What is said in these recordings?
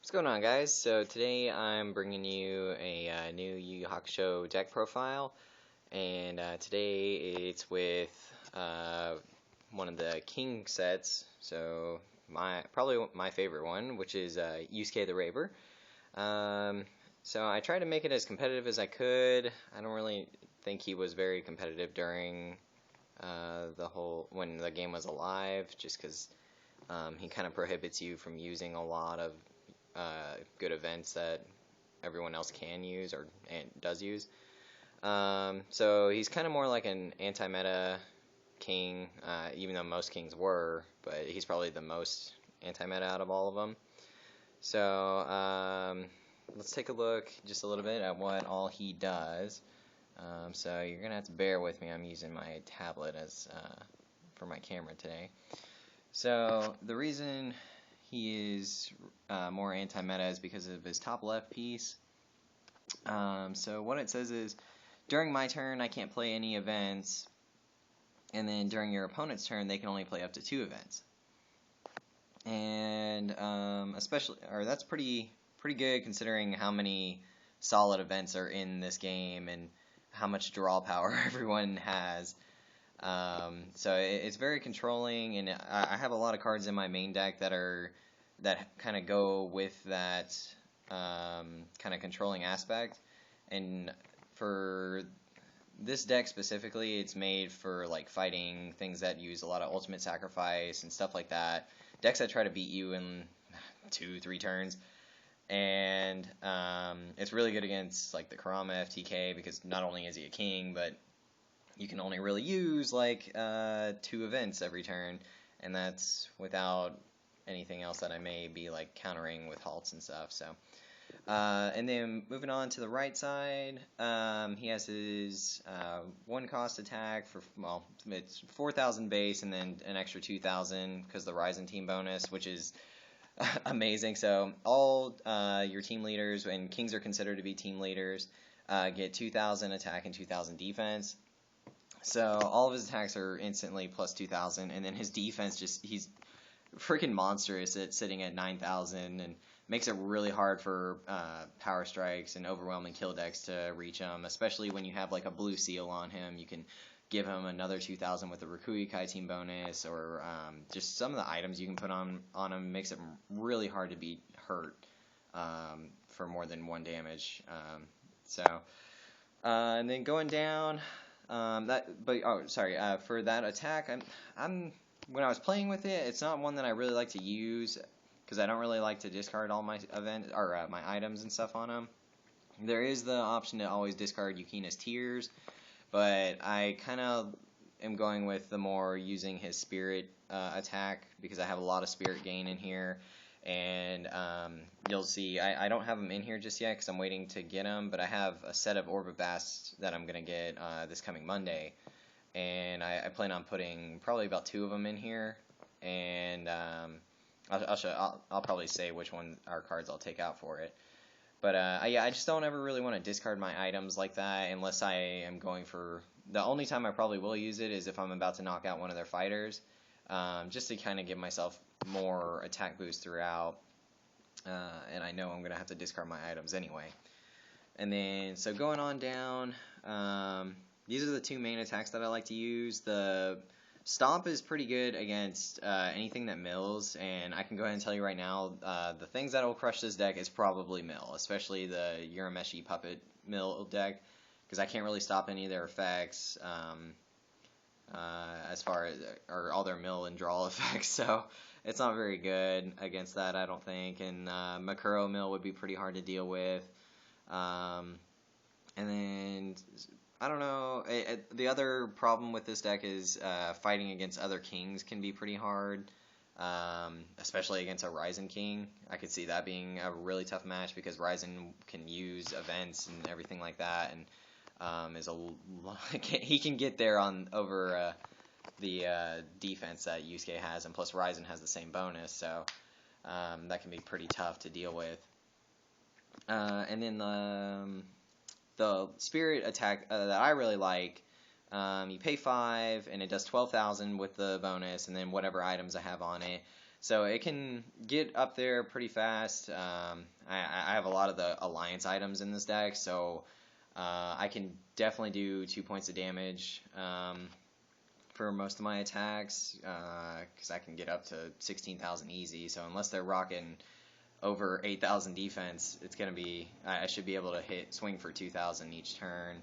What's going on, guys? So today I'm bringing you a new Yu Yu Hakusho deck profile, and today it's with one of the King sets. So probably my favorite one, which is Yusuke the Raver. So I tried to make it as competitive as I could. I don't really think he was very competitive during when the game was alive, just because he kind of prohibits you from using a lot of good events that everyone else can use and does use. So he's kind of more like an anti-meta king, even though most kings were, but he's probably the most anti-meta out of all of them. So let's take a look just a little bit at what all he does. So you're gonna have to bear with me. I'm using my tablet as for my camera today. So the reason he is more anti-meta is because of his top left piece. So what it says is, during my turn I can't play any events, and then during your opponent's turn they can only play up to 2 events. And that's pretty good considering how many solid events are in this game and how much draw power everyone has. So it's very controlling, and I have a lot of cards in my main deck that kind of go with that kind of controlling aspect. And for this deck specifically, it's made for like fighting things that use a lot of ultimate sacrifice and stuff like that. Decks that try to beat you in 2-3 turns. And it's really good against like the Kurama FTK, because not only is he a king, but you can only really use like 2 events every turn, and that's without anything else that I may be like countering with halts and stuff. So and then moving on to the right side, he has his 1 cost attack for, well, it's 4,000 base and then an extra 2,000 because the Ryzen team bonus, which is amazing. So all your team leaders, and kings are considered to be team leaders, get 2,000 attack and 2,000 defense. So all of his attacks are instantly plus 2,000, and then his defense he's freaking monstrous at sitting at 9,000, and makes it really hard for power strikes and overwhelming kill decks to reach him, especially when you have like a blue seal on him. You can give him another 2,000 with the Rikui Kai team bonus, or just some of the items you can put on him makes it really hard to be hurt for more than 1 damage. And then going down, for that attack, when I was playing with it, it's not one that I really like to use, because I don't really like to discard all my my items and stuff on them. There is the option to always discard Yukina's Tears, but I kind of am going with the more using his spirit attack, because I have a lot of spirit gain in here. And you'll see, I don't have them in here just yet because I'm waiting to get them, but I have a set of Orb of Bast that I'm going to get this coming Monday. And I plan on putting probably about 2 of them in here. And I'll probably say which one our cards I'll take out for it. But I just don't ever really want to discard my items like that unless I am going for... The only time I probably will use it is if I'm about to knock out one of their fighters, just to kind of give myself more attack boost throughout, and I know I'm going to have to discard my items anyway. And then, so going on down, these are the 2 main attacks that I like to use. The Stomp is pretty good against anything that mills, and I can go ahead and tell you right now, the things that will crush this deck is probably mill, especially the Urameshi Puppet mill deck, because I can't really stop any of their effects, as far as, or all their mill and draw effects, so it's not very good against that, I don't think. And Makuro mill would be pretty hard to deal with. And then, I don't know, the other problem with this deck is fighting against other kings can be pretty hard, especially against a Ryzen king. I could see that being a really tough match, because Ryzen can use events and everything like that, and he can get there over the defense that Yusuke has, and plus Ryzen has the same bonus, so that can be pretty tough to deal with. And then the spirit attack that I really like, you pay 5 and it does 12,000 with the bonus, and then whatever items I have on it. So it can get up there pretty fast. I have a lot of the alliance items in this deck, so I can definitely do 2 points of damage for most of my attacks, because I can get up to 16,000 easy. So unless they're rocking over 8,000 defense, it's gonna be I should be able to swing for 2,000 each turn.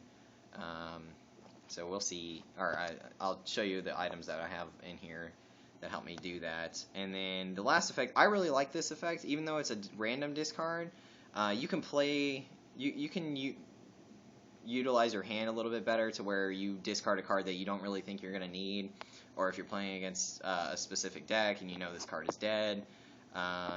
So we'll see. Or I'll show you the items that I have in here that help me do that. And then the last effect, I really like this effect, even though it's a random discard. You can play. You can utilize your hand a little bit better to where you discard a card that you don't really think you're going to need, or if you're playing against a specific deck and you know this card is dead,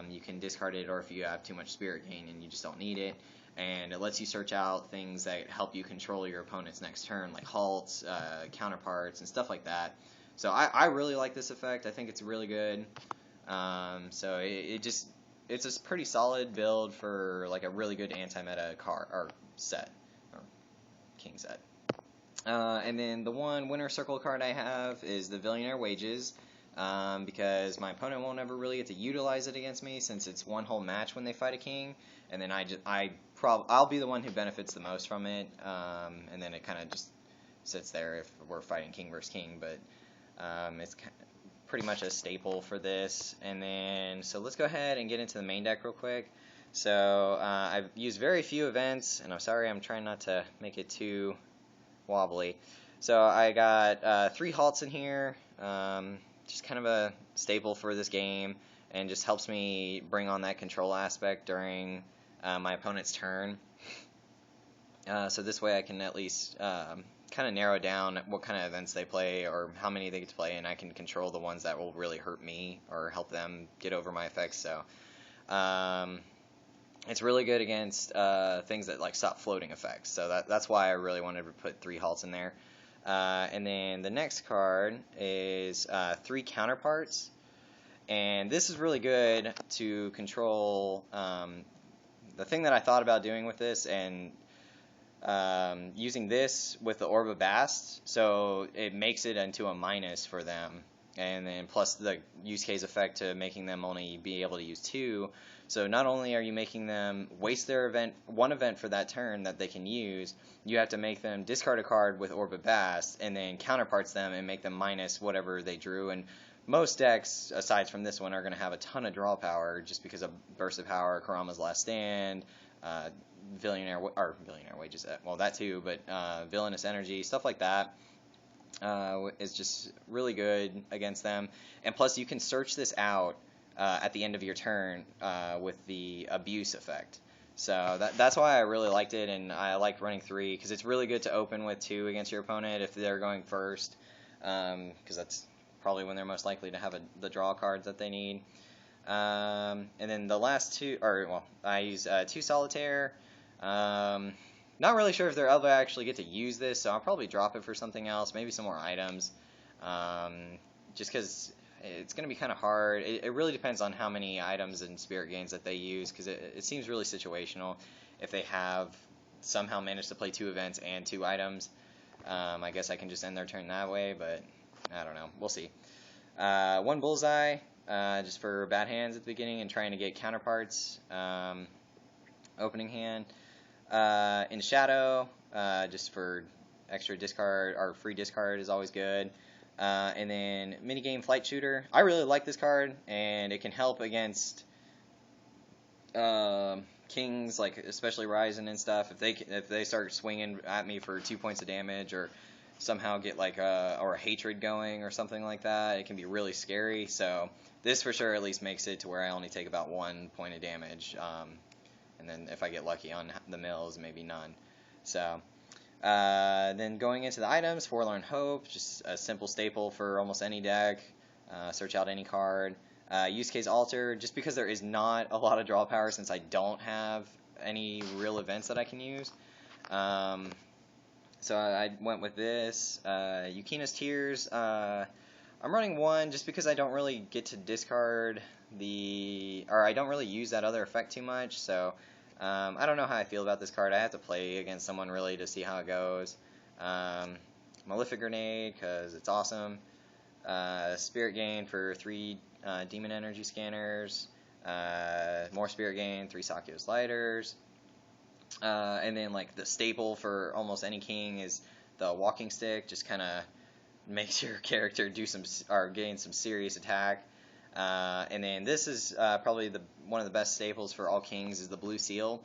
you can discard it, or if you have too much Spirit Gain and you just don't need it. And it lets you search out things that help you control your opponent's next turn, like halts, counterparts, and stuff like that. So I really like this effect. I think it's really good. So it's a pretty solid build for like a really good anti-meta card or set. King set. And then the one winner circle card I have is the Billionaire Wages, because my opponent won't ever really get to utilize it against me since it's one whole match when they fight a king, and then I'll be the one who benefits the most from it, and then it kind of just sits there if we're fighting king versus king, but it's pretty much a staple for this. And then so let's go ahead and get into the main deck real quick. So I've used very few events, and I'm sorry, I'm trying not to make it too wobbly. So I got 3 halts in here, just kind of a staple for this game, and just helps me bring on that control aspect during my opponent's turn. So this way I can at least kind of narrow down what kind of events they play or how many they get to play, and I can control the ones that will really hurt me or help them get over my effects. So it's really good against things that like stop floating effects. So that's why I really wanted to put 3 halts in there. And then the next card is 3 counterparts. And this is really good to control. The thing that I thought about doing with this, and using this with the Orb of Bast, so it makes it into a minus for them. And then plus the Yusuke's effect to making them only be able to use 2. So not only are you making them waste their one event for that turn that they can use, you have to make them discard a card with Orb of Bast and then counterparts them and make them minus whatever they drew. And most decks, aside from this one, are going to have a ton of draw power just because of Burst of Power, Kurama's Last Stand, Billionaire Wages, well that too, but Villainous Energy, stuff like that. Is just really good against them. And plus you can search this out at the end of your turn with the Abuse effect. So that's why I really liked it, and I like running 3 because it's really good to open with 2 against your opponent if they're going first, because that's probably when they're most likely to have the draw cards that they need. And then the last 2, I use 2 Solitaire. Not really sure if they'll ever actually get to use this, so I'll probably drop it for something else, maybe some more items, just because it's going to be kind of hard. It really depends on how many items and Spirit Gains that they use, because it seems really situational. If they have somehow managed to play 2 events and 2 items, I guess I can just end their turn that way, but I don't know. We'll see. 1 Bullseye, just for bad hands at the beginning and trying to get counterparts. Opening hand. In Shadow, just for extra discard, or free discard is always good. And then Minigame Flight Shooter. I really like this card, and it can help against kings, like especially Ryzen and stuff. If they start swinging at me for 2 points of damage, or somehow get like a hatred going or something like that, it can be really scary. So this for sure at least makes it to where I only take about 1 point of damage. And then if I get lucky on the mills, maybe none. So then going into the items, Forlorn Hope, just a simple staple for almost any deck. Search out any card. Yusuke's Altar, just because there is not a lot of draw power since I don't have any real events that I can use. So I went with this. Yukina's Tears. I'm running 1 just because I don't really get to discard I don't really use that other effect too much, so I don't know how I feel about this card. I have to play against someone really to see how it goes. Malefic Grenade, because it's awesome. Spirit Gain for 3 demon energy scanners, more spirit gain, 3 Sakyo sliders, and then like the staple for almost any king is the walking stick. Just kind of makes your character do some or gain some serious attack. And then this is probably one of the best staples for all kings is the blue seal,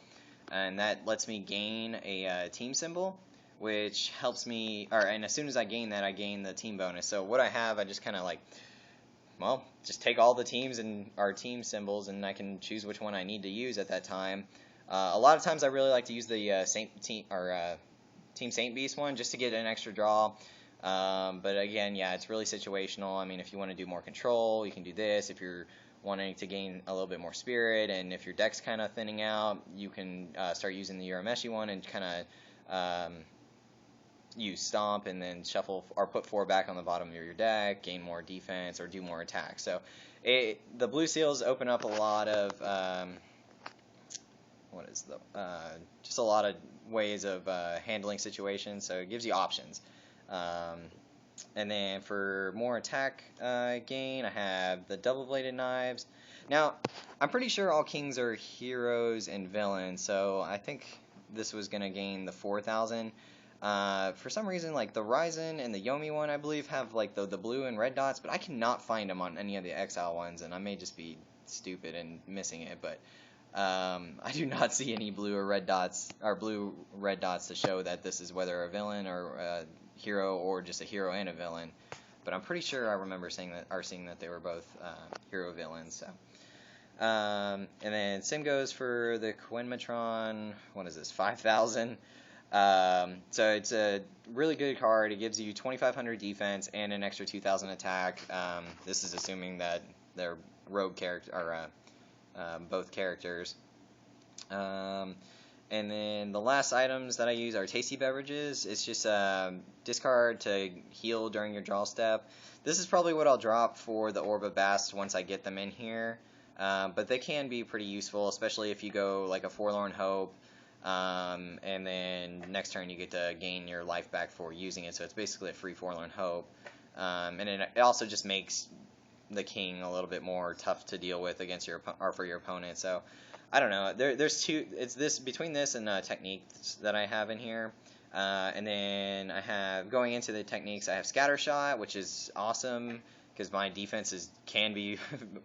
and that lets me gain a team symbol, which helps me. And as soon as I gain that, I gain the team bonus. So what I have, I just kind of like, well, just take all the teams and our team symbols, and I can choose which one I need to use at that time. A lot of times I really like to use the Team Saint Beast one just to get an extra draw. But again, yeah, it's really situational. I mean, if you want to do more control, you can do this. If you're wanting to gain a little bit more spirit, and if your deck's kind of thinning out, you can start using the Urameshi one and kind of use Stomp and then shuffle or put 4 back on the bottom of your deck, gain more defense or do more attack. So the blue seals open up a lot of just a lot of ways of handling situations. So it gives you options. And then for more attack gain, I have the double-bladed knives. Now, I'm pretty sure all kings are heroes and villains, so I think this was going to gain the 4,000. For some reason, like the Ryzen and the Yomi one, I believe, have like the blue and red dots, but I cannot find them on any of the Exile ones, and I may just be stupid and missing it, but I do not see any blue or red dots to show that this is whether a villain or a hero or just a hero and a villain. But I'm pretty sure I remember seeing that they were both hero villains. So, and then same goes for the Quenmatron. What is this? 5,000. So it's a really good card. It gives you 2,500 defense and an extra 2,000 attack. This is assuming that they're rogue character or both characters. And then the last items that I use are tasty beverages. It's just discard to heal during your draw step. This is probably what I'll drop for the Orb of Bast once I get them in here. But they can be pretty useful, especially if you go like a Forlorn Hope, and then next turn you get to gain your life back for using it. So it's basically a free Forlorn Hope. And it also just makes the king a little bit more tough to deal with against for your opponent. So I don't know. There's two. It's this between this and techniques that I have in here, and then I have going into the techniques. I have Scattershot, which is awesome because my defenses can be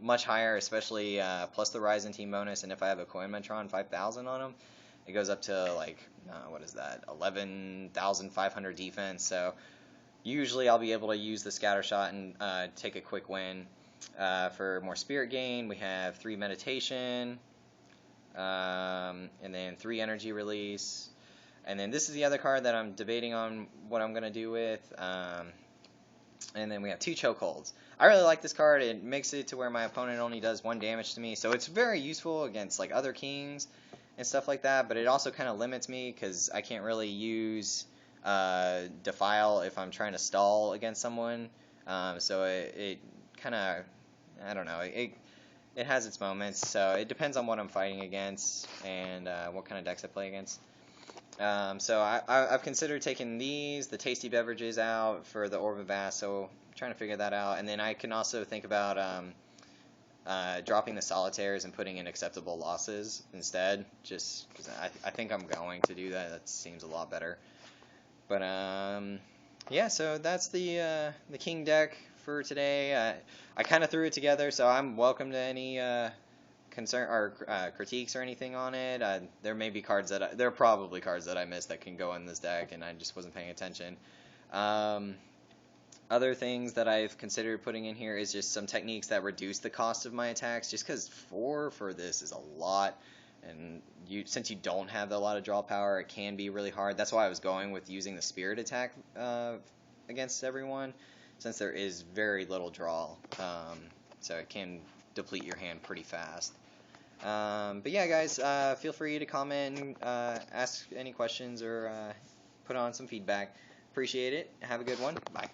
much higher, especially plus the Ryzen team bonus. And if I have a Coinmetron 5,000 on them, it goes up to like what is that? 11,500 defense. So usually I'll be able to use the Scattershot and take a quick win. For more spirit gain, we have 3 meditation, and then 3 energy release. And then this is the other card that I'm debating on what I'm going to do with. And then we have 2 chokeholds. I really like this card. It makes it to where my opponent only does 1 damage to me. So it's very useful against like other kings and stuff like that. But it also kind of limits me because I can't really use Defile if I'm trying to stall against someone. So it kind of, I don't know, it has its moments, so it depends on what I'm fighting against and what kind of decks I play against. So I've considered taking the tasty beverages out for the Orb of Vast, so I'm trying to figure that out. And then I can also think about dropping the solitaires and putting in acceptable losses instead, just because I think I'm going to do that. That seems a lot better. But yeah, so that's the king deck for today. I kind of threw it together, so I'm welcome to any concern or critiques or anything on it. There may be cards that there are probably cards that I missed that can go in this deck, and I just wasn't paying attention. Other things that I've considered putting in here is just some techniques that reduce the cost of my attacks, just because 4 for this is a lot. And since you don't have a lot of draw power, it can be really hard. That's why I was going with using the spirit attack against everyone, since there is very little draw. So it can deplete your hand pretty fast. But yeah, guys, feel free to comment, ask any questions, or put on some feedback. Appreciate it. Have a good one. Bye.